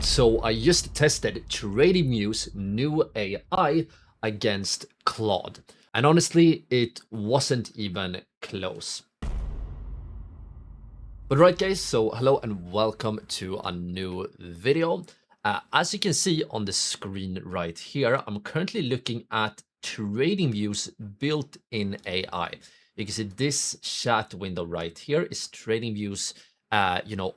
So I just tested TradingView's new AI against Claude. And honestly, it wasn't even close. But right guys, so hello and welcome to a new video. As you can see on the screen right here, I'm currently looking at TradingView's built-in AI. You can see this chat window right here is TradingView's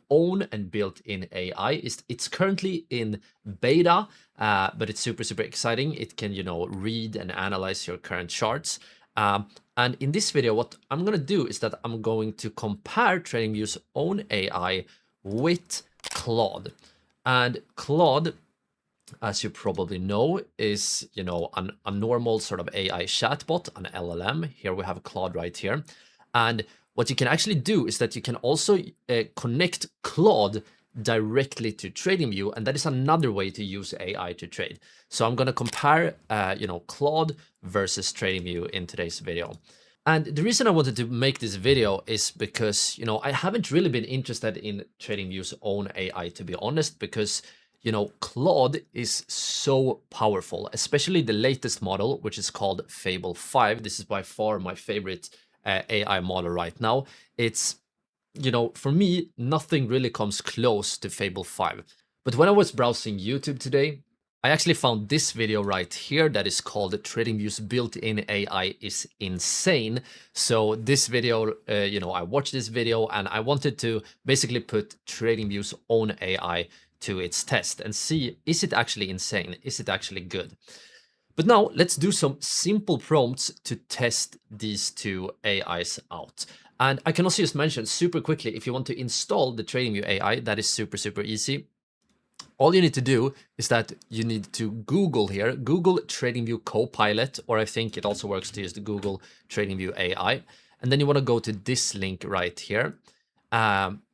own and built-in AI. It's currently in beta, but it's super exciting. It can read and analyze your current charts. And in this video, what I'm going to do is that I'm going to compare TradingView's own AI with Claude. And Claude, as you probably know, is a normal sort of AI chatbot, an LLM. Here we have Claude right here. And what you can actually do is that you can also connect Claude directly to TradingView, and that is another way to use AI to trade. So I'm going to compare Claude versus TradingView in today's video. And the reason I wanted to make this video is because I haven't really been interested in TradingView's own AI, to be honest, because Claude is so powerful, especially the latest model, which is called Fable 5. This is by far my favorite AI model right now. It's for me, nothing really comes close to Fable 5. But when I was browsing YouTube today, I actually found this video right here that is called TradingView's built-in AI is insane. So this video, I watched this video and I wanted to basically put TradingView's own AI to its test and see, is it actually insane? Is it actually good? But now let's do some simple prompts to test these two AIs out. And I can also just mention super quickly, if you want to install the TradingView AI, that is super easy. All you need to do is that you need to Google here, Google TradingView Copilot, or I think it also works to use the Google TradingView AI. And then you want to go to this link right here,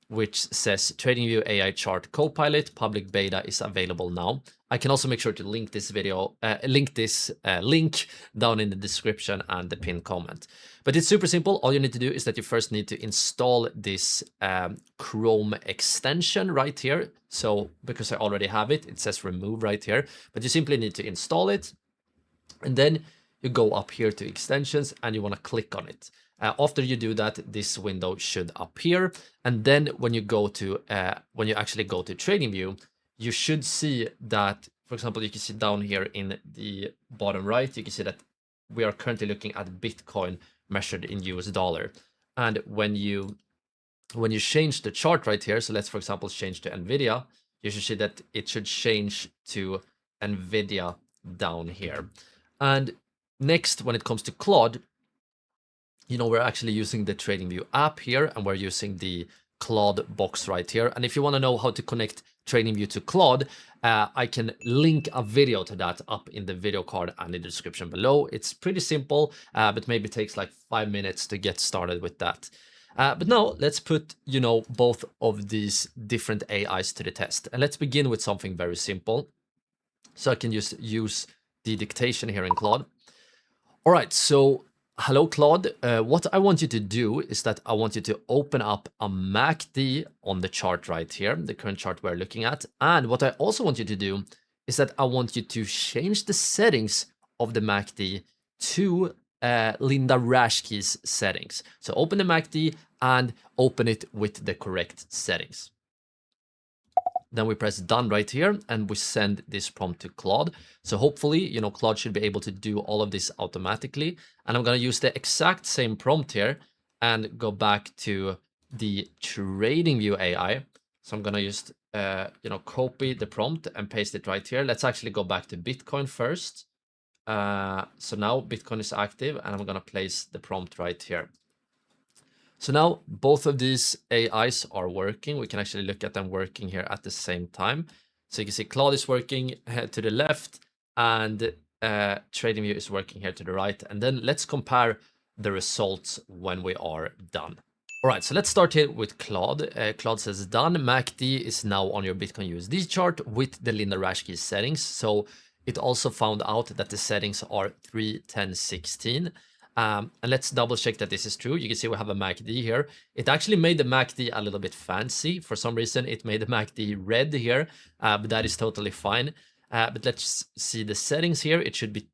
which says TradingView AI Chart Copilot public beta is available now. I can also make sure to link this video, link down in the description and the pinned comment. But it's super simple. All you need to do is that you first need to install this Chrome extension right here. So because I already have it, it says remove right here, but you simply need to install it. And then you go up here to extensions and you want to click on it. After you do that, this window should appear. And then when you go to, when you actually go to TradingView, you should see that, for example, you can see down here in the bottom right, you can see that we are currently looking at Bitcoin measured in US dollar. And when you change the chart right here, so let's, for example, change to NVIDIA, you should see that it should change to NVIDIA down here. And next, when it comes to Claude, we're actually using the TradingView app here, and we're using the Claude box right here. And if you want to know how to connect TradingView to Claude, I can link a video to that up in the video card and in the description below. It's pretty simple, but maybe it takes like 5 minutes to get started with that. But now let's put, both of these different AIs to the test. And let's begin with something very simple. So I can just use the dictation here in Claude. All right, so hello, Claude. What I want you to do is that I want you to open up a MACD on the chart right here, the current chart we're looking at. And what I also want you to do is that I want you to change the settings of the MACD to Linda Raschke's settings. So open the MACD and open it with the correct settings. Then we press done right here and we send this prompt to Claude. So hopefully, Claude should be able to do all of this automatically. And I'm going to use the exact same prompt here and go back to the TradingView AI. So I'm going to just, copy the prompt and paste it right here. Let's actually go back to Bitcoin first. So now Bitcoin is active and I'm going to place the prompt right here. So now both of these AIs are working. We can actually look at them working here at the same time. So you can see Claude is working to the left and TradingView is working here to the right. And then let's compare the results when we are done. All right, so let's start here with Claude. Claude says done. MACD is now on your Bitcoin USD chart with the Linda Raschke settings. So it also found out that the settings are 3, 10, 16. And let's double check that this is true. You can see we have a MACD here. It actually made the MACD a little bit fancy. For some reason, it made the MACD red here, but that is totally fine. But let's see the settings here. It should be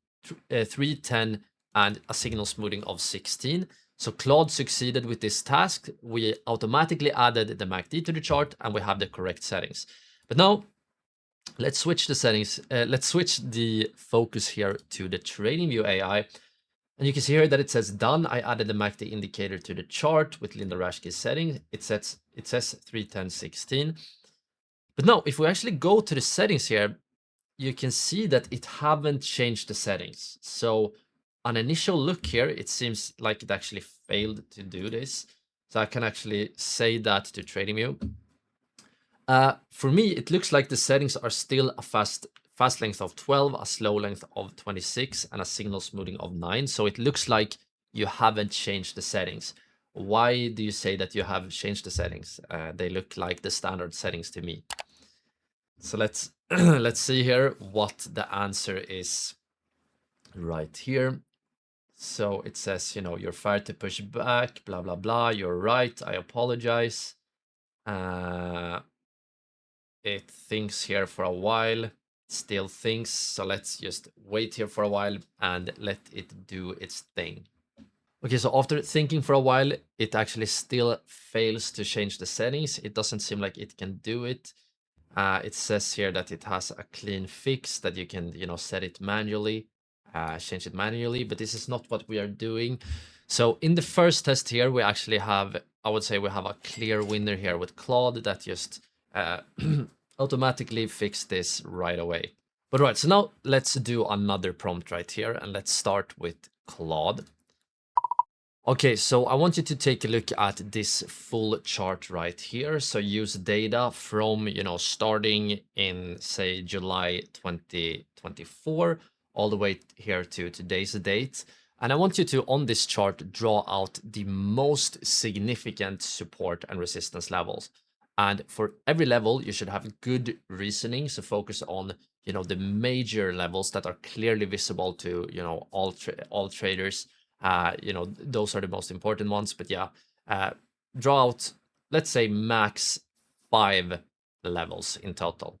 3, 10, and a signal smoothing of 16. So Claude succeeded with this task. We automatically added the MACD to the chart, and we have the correct settings. But now, let's switch the settings. Let's switch the focus here to the TradingView AI. And you can see here that it says done. I added the MACD indicator to the chart with Linda Raschke's setting. It says 3, 10, 16. But now, if we actually go to the settings here, you can see that it haven't changed the settings. So on initial look here, it seems like it actually failed to do this. So I can actually say that to TradingView. For me, it looks like the settings are still a fast length of 12, a slow length of 26, and a signal smoothing of 9. So it looks like you haven't changed the settings. Why do you say that you have changed the settings? They look like the standard settings to me. So let's let's see here what the answer is right here. So it says, you know, you're fired to push back, blah, blah, blah. You're right. I apologize. It thinks here for a while, still thinks. So let's just wait here for a while and let it do its thing. Okay, so after thinking for a while, it actually still fails to change the settings. It doesn't seem like it can do it. It says here that it has a clean fix that you can, you know, set it manually, change it manually, but this is not what we are doing. So in the first test here, we actually have, I would say we have a clear winner here with Claude that just automatically fixed this right away. But right, so now let's do another prompt right here, and let's start with Claude. Okay, so I want you to take a look at this full chart right here. So use data from, you know, starting in, say, July 2024, all the way here to today's date. And I want you to, on this chart, draw out the most significant support and resistance levels. And for every level, you should have good reasoning. So focus on, you know, the major levels that are clearly visible to, you know, all traders. You know, those are the most important ones. But yeah, draw out, let's say, max 5 levels in total.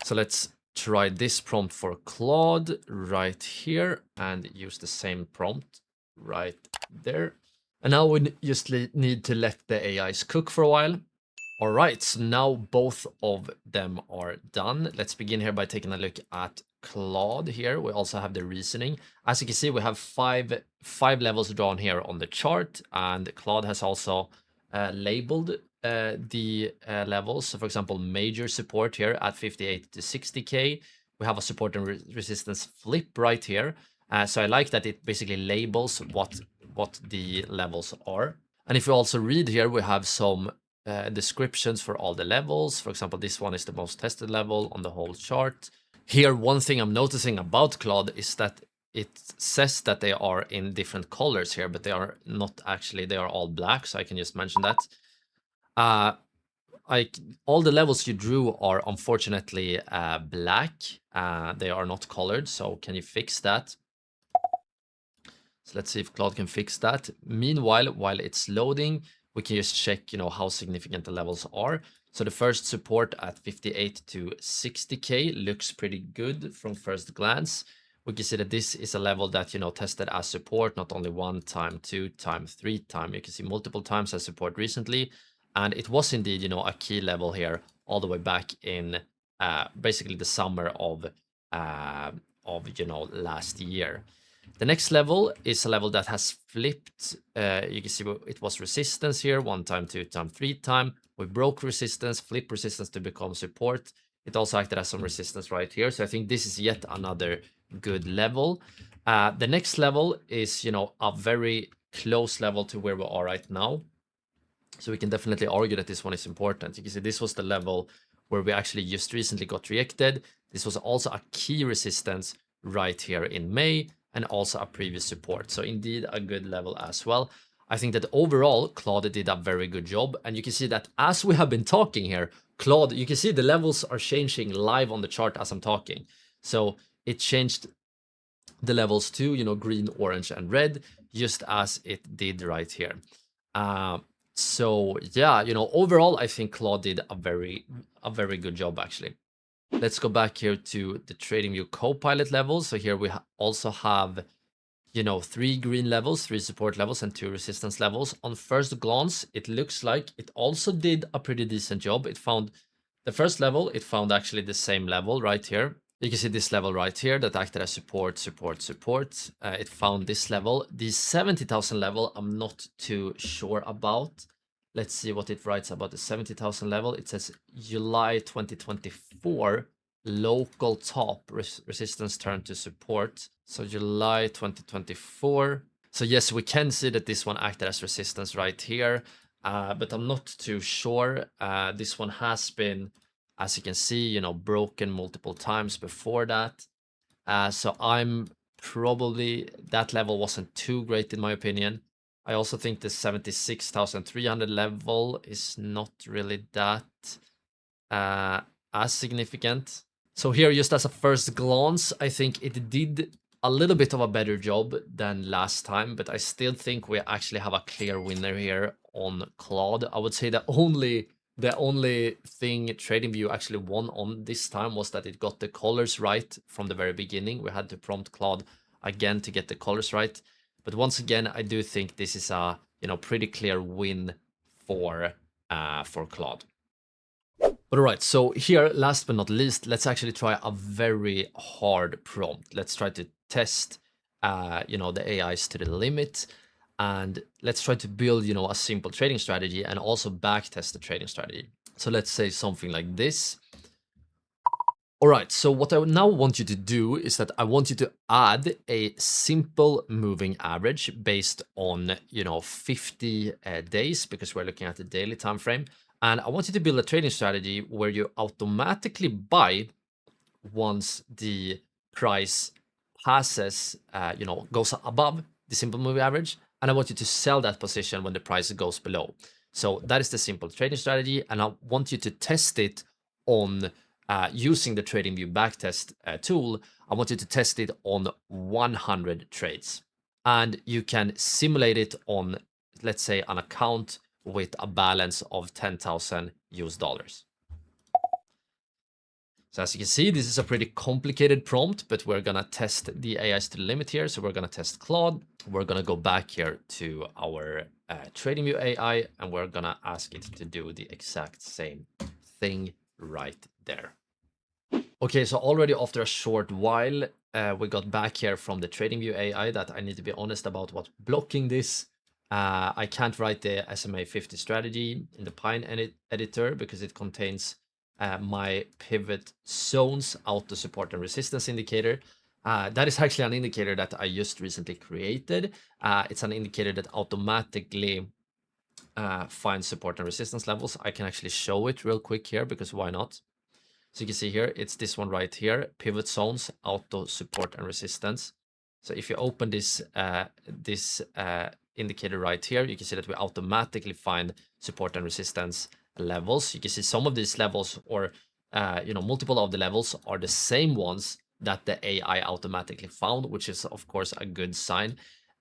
So let's try this prompt for Claude right here and use the same prompt right there. And now we just need to let the AIs cook for a while. All right, so now both of them are done. Let's begin here by taking a look at Claude here. We also have the reasoning. As you can see, we have five levels drawn here on the chart, and Claude has also labeled the levels. So for example, major support here at 58 to 60K. We have a support and resistance flip right here. So I like that it basically labels what the levels are. And if we also read here, we have some descriptions for all the levels. For example, this one is the most tested level on the whole chart. Here, one thing I'm noticing about Claude is that it says that they are in different colors here, but they are not actually, they are all black. So I can just mention that. All the levels you drew are unfortunately black. They are not colored. So can you fix that? So let's see if Claude can fix that. Meanwhile, while it's loading, we can just check, you know, how significant the levels are. So the first support at 58 to 60K looks pretty good from first glance. We can see that this is a level that, you know, tested as support, not only 1 time, 2 time, 3 time. You can see multiple times as support recently. And it was indeed, you know, a key level here all the way back in basically the summer of you know, last year. The next level is a level that has flipped. You can see it was resistance here, 1 time, 2 time, 3 time. We broke resistance, flip resistance to become support. It also acted as some resistance right here. So I think this is yet another good level. The next level is, you know, a very close level to where we are right now. So we can definitely argue that this one is important. You can see this was the level where we actually just recently got rejected. This was also a key resistance right here in May, and also a previous support. So indeed a good level as well. I think that overall, Claude did a very good job. And you can see that as we have been talking here, Claude, you can see the levels are changing live on the chart as I'm talking. So it changed the levels to, you know, green, orange, and red, just as it did right here. So yeah, you know, overall, I think Claude did a very good job actually. Let's go back here to the TradingView Copilot levels. So here we also have, you know, 3 green levels, 3 support levels, and 2 resistance levels. On first glance, it looks like it also did a pretty decent job. It found the first level, it found actually the same level right here. You can see this level right here that acted as support, support, support. It found this level. The 70,000 level, I'm not too sure about. Let's see what it writes about the 70,000 level. It says July 2024, local top resistance turned to support. So July 2024. So yes, we can see that this one acted as resistance right here. But I'm not too sure. This one has been, as you can see, you know, broken multiple times before that. So I'm probably, that level wasn't too great in my opinion. I also think the 76,300 level is not really that as significant. So here, just as a first glance, I think it did a little bit of a better job than last time, but I still think we actually have a clear winner here on Claude. I would say the only thing TradingView actually won on this time was that it got the colors right from the very beginning. We had to prompt Claude again to get the colors right. But once again, I do think this is a, you know, pretty clear win for Claude. But all right, so here, last but not least, let's actually try a very hard prompt. Let's try to test, you know, the AIs to the limit, and let's try to build, you know, a simple trading strategy and also backtest the trading strategy. So let's say something like this. All right, so what I now want you to do is that I want you to add a simple moving average based on, you know, 50 days, because we're looking at the daily time frame. And I want you to build a trading strategy where you automatically buy once the price passes, you know, goes above the simple moving average. And I want you to sell that position when the price goes below. So that is the simple trading strategy. And I want you to test it on using the TradingView backtest tool. I want you to test it on 100 trades. And you can simulate it on, let's say, an account with a balance of 10,000 US dollars. So as you can see, this is a pretty complicated prompt, but we're gonna test the AIs to the limit here. So we're gonna test Claude. We're gonna go back here to our TradingView AI, and we're gonna ask it to do the exact same thing right there. Okay, so already after a short while, we got back here from the TradingView AI that I need to be honest about what's blocking this. I can't write the SMA 50 strategy in the Pine editor because it contains my pivot zones, auto support and resistance indicator. That is actually an indicator that I just recently created. It's an indicator that automatically finds support and resistance levels. I can actually show it real quick here because why not? So you can see here, it's this one right here, pivot zones, auto support and resistance. So if you open this indicator right here, you can see that we automatically find support and resistance levels. You can see some of these levels, or you know, multiple of the levels are the same ones that the AI automatically found, which is of course a good sign.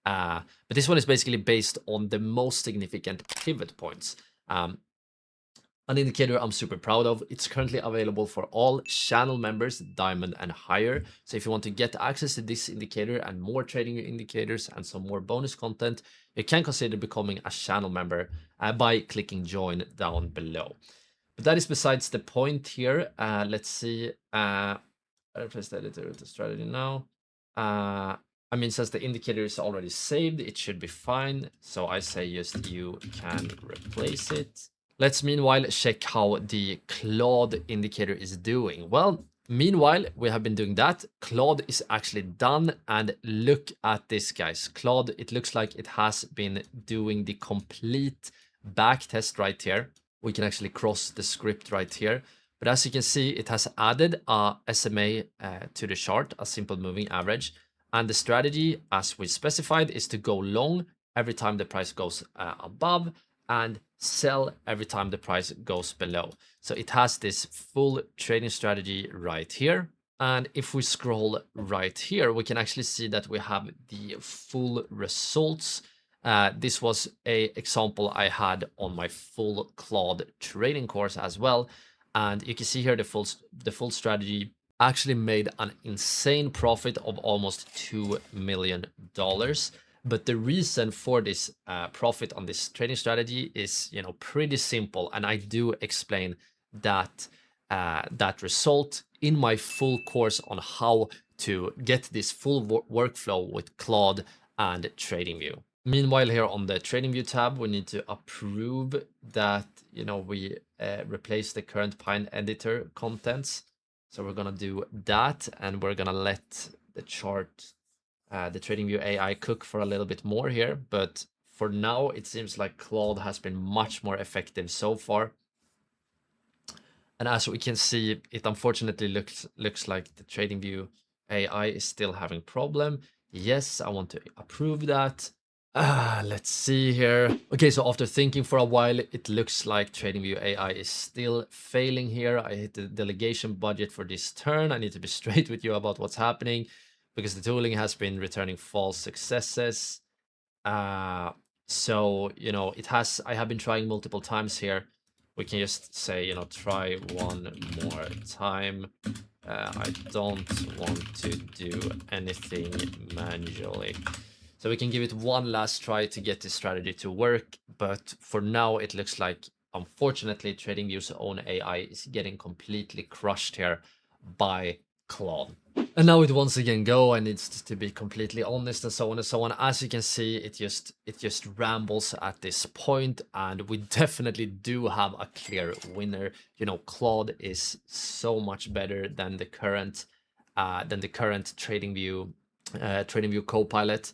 But this one is basically based on the most significant pivot points. An indicator I'm super proud of. It's currently available for all channel members, Diamond and higher. So if you want to get access to this indicator and more trading indicators and some more bonus content, you can consider becoming a channel member by clicking join down below. But that is besides the point here. Let's see. I replace the editor with the strategy now. I mean, since the indicator is already saved, it should be fine. So I say just you can replace it. Let's meanwhile check how the Claude indicator is doing. Well, meanwhile, we have been doing that. Claude is actually done, and look at this, guys. Claude, it looks like it has been doing the complete back test right here. We can actually cross the script right here. But as you can see, it has added a SMA to the chart, a simple moving average. And the strategy, as we specified, is to go long every time the price goes above and sell every time the price goes below. So it has this full trading strategy right here. And if we scroll right here, we can actually see that we have the full results. This was a example I had on my full Claude trading course as well. And you can see here the full strategy actually made an insane profit of almost $2 million. But the reason for this profit on this trading strategy is, pretty simple. And I do explain that that result in my full course on how to get this full workflow with Claude and TradingView. Meanwhile, here on the TradingView tab, we need to approve that we replace the current Pine editor contents. So we're gonna do that, and we're gonna let the chart, the TradingView AI cook for a little bit more here. But for now, it seems like Claude has been much more effective so far. And as we can see, it unfortunately looks like the TradingView AI is still having problem. Yes, I want to approve that. Let's see here. Okay, so after thinking for a while, it looks like TradingView AI is still failing here. I hit the delegation budget for this turn. I need to be straight with you about what's happening because the tooling has been returning false successes. So, I have been trying multiple times here. We can just say, try one more time. I don't want to do anything manually. So we can give it one last try to get this strategy to work. But for now, it looks like, unfortunately, TradingView's own AI is getting completely crushed here by Claude. And now it once again go, and it's to be completely honest, and so on and so on. As you can see, it just rambles at this point, and we definitely do have a clear winner. Claude is so much better than the current TradingView Copilot.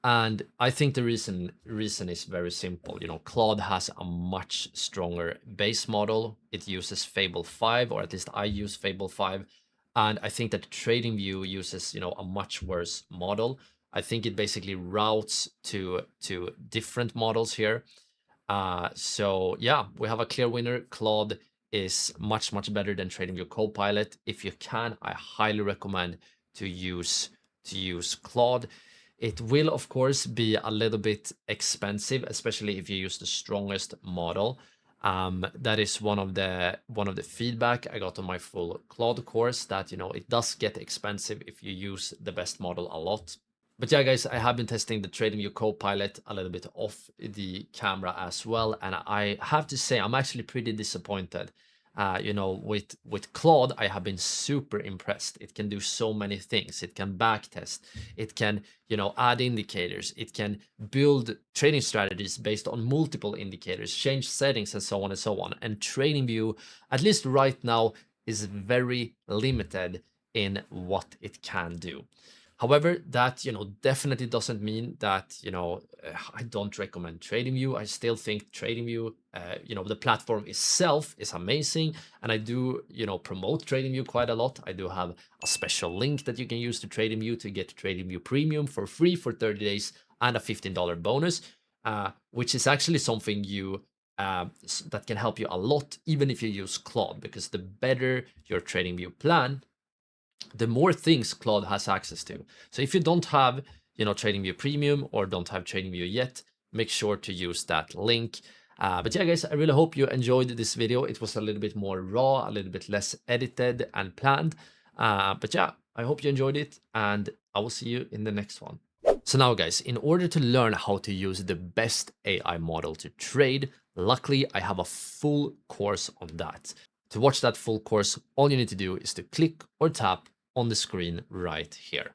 And I think the reason is very simple. Claude has a much stronger base model. It uses Fable 5, or at least I use Fable 5. And I think that TradingView uses, a much worse model. I think it basically routes to different models here. So yeah, we have a clear winner. Claude is much better than TradingView Copilot. If you can, I highly recommend to use Claude. It will of course be a little bit expensive, especially if you use the strongest model. That is one of the feedback I got on my full Claude course, that it does get expensive if you use the best model a lot. But yeah, guys, I have been testing the TradingView Copilot a little bit off the camera as well, and I have to say I'm actually pretty disappointed. With Claude, I have been super impressed. It can do so many things. It can backtest. It can, add indicators. It can build trading strategies based on multiple indicators, change settings, and so on and so on. And TradingView, at least right now, is very limited in what it can do. However, that definitely doesn't mean that I don't recommend TradingView. I still think TradingView, the platform itself is amazing, and I do promote TradingView quite a lot. I do have a special link that you can use to TradingView to get TradingView Premium for free for 30 days and a $15 bonus, which is actually something that can help you a lot, even if you use Claude, because the better your TradingView plan, the more things Claude has access to. So if you don't have, TradingView Premium or don't have TradingView yet, make sure to use that link. But yeah, guys, I really hope you enjoyed this video. It was a little bit more raw, a little bit less edited and planned. But yeah, I hope you enjoyed it, and I will see you in the next one. So now, guys, in order to learn how to use the best AI model to trade, luckily I have a full course on that. To watch that full course, all you need to do is to click or tap on the screen right here.